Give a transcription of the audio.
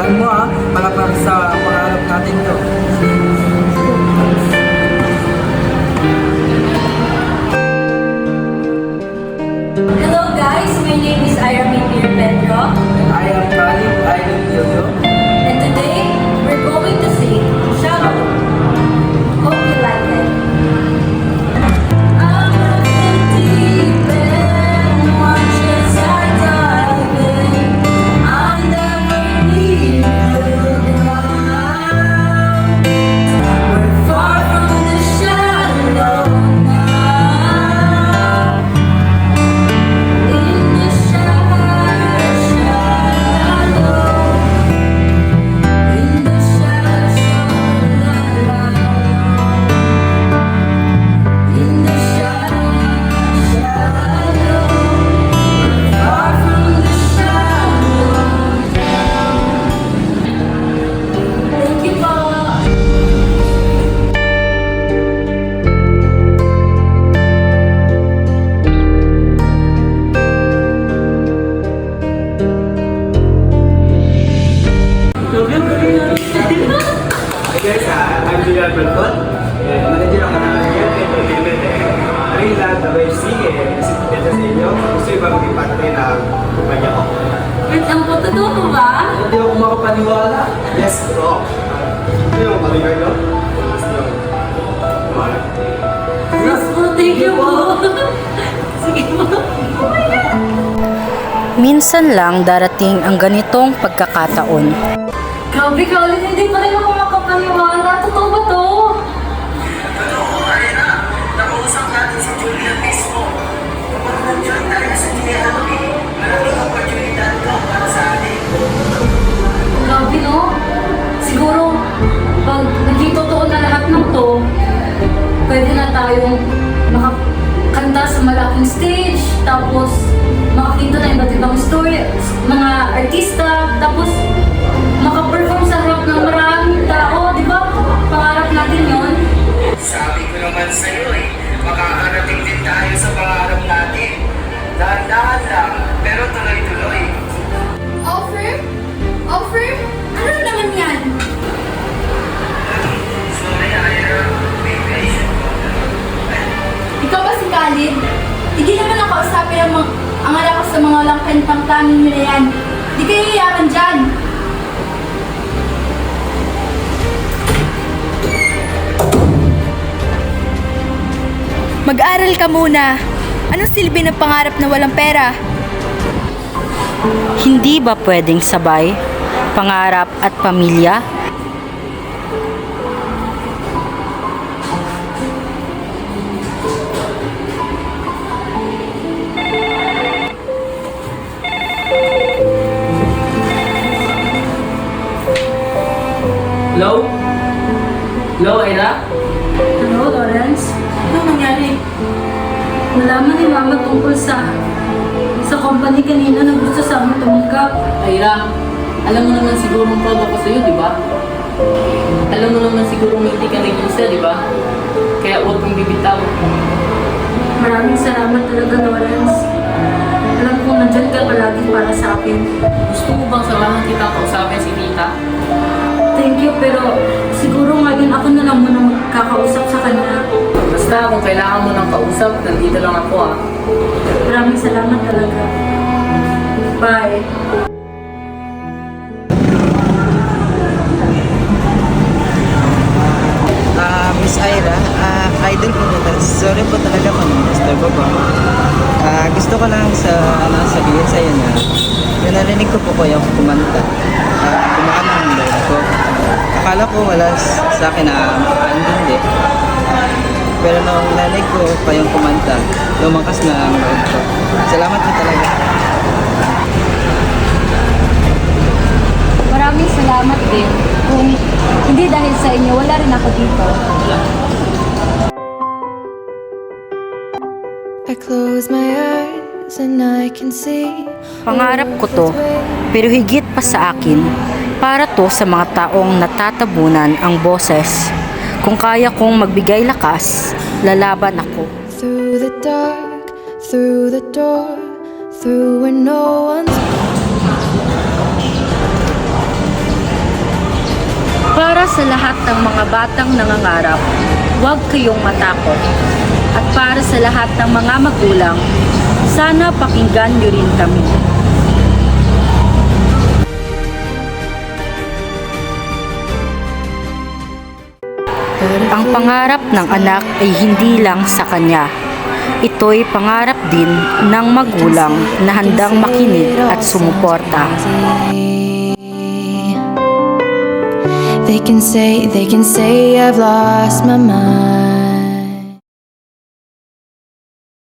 Tandaan mo ha, para sa pangarap natin to. Hello guys, my name is Irene Pierre Pedro. And I am Khalid Island Yoyo. And today, we're going to sing Shallow. Hope you like it. I'm in deep end, watch as I dive in. I never leave you now. We're far from the shallow now. In the shallow. In the far from the shallow. Thank you po. Hi guys, I'm Julian Balcon, manager ng Canadian Entertainment Rinland WFC. Kasi sa inyo, gusto yung magiging parte ng kumpanya ko. Wait, ang totoo ko ba? Hindi ako makapaniwala. Yes, bro. Ito yung maligay nyo. Yes po, thank you po. Sige po. Minsan lang darating ang ganitong pagkakataon. Grabe ka ulit, hindi pa rin ako makapaniwala. Totoo ba to? Totoo, ayun na. Nakausap natin si Julian mismo. Kapag nag-join tayo sa Julian, malaking opportunity to para sa atin. Grabe no? Siguro, pag naging totoo na lahat ng to, pwede na tayong makakanta sa malaking stage, tapos makakita na iba't ibang story, mga artista, tapos makaperform sa harap ng maraming tao, di ba? Pangarap natin yon. Sabi ko naman sa'yo makakarating din tayo sa pangarap natin. Dahan-dahan lang, pero tuloy-tuloy. Offer? Offer? Ano naman yan? Sorry, Ira. May patient ko. Ikaw ba si Khalid? Hindi naman ako kausapin ang anak ko sa mga walang kantang tangin nyo na yan. Di kayo yaman dyan. Mag-aral ka muna. Anong silbi ng pangarap na walang pera? Hindi ba pwedeng sabay? Pangarap at pamilya? Hello? Hello, Ira? Hello, Lawrence? Ano nangyari? Nalaman ni Mama tungkol sa company kanina na gusto sa amin tumungkap. Ira, alam mo naman siguro proud ako sa'yo, di ba? Alam mo naman siguro hindi ka nag-isa, di ba? Kaya huwag kang bibitaw. Maraming salamat talaga, Lawrence. Alam kong nandyan ka palagi para sa akin. Gusto mo bang samahan kita kausapin si Tita? Thank you, pero siguro ngayon ako na lang muna magkakausap sa kanya. Basta kung kailangan mo ng kausap, nandito lang ako ah. Maraming salamat talaga. Bye. Miss Ira, idol po nito. Sorry po talaga kung disturb po. Gusto ko lang sabihin sa iyo na yung narinig ko po yung kumanta. Kumakanta ng loob ko. Akala ko wala sa akin na hindi. Pero nung narinig ko pa yung kumanta, lumakas na ang loob ko. Salamat po talaga. Maraming salamat din. Kung hindi dahil sa inyo, wala rin ako dito. I close my eyes and I can see. Pangarap ko to, pero higit pa sa akin, para to sa mga taong natatabunan ang boses. Kung kaya kong magbigay lakas, lalaban ako. Through the dark, through the door, through where no one's Para sa lahat ng mga batang nangangarap, huwag kayong matakot. At para sa lahat ng mga magulang, sana pakinggan niyo rin kami. Ang pangarap ng anak ay hindi lang sa kanya. Ito'y pangarap din ng magulang na handang makinig at sumuporta. They can say I've lost my mind.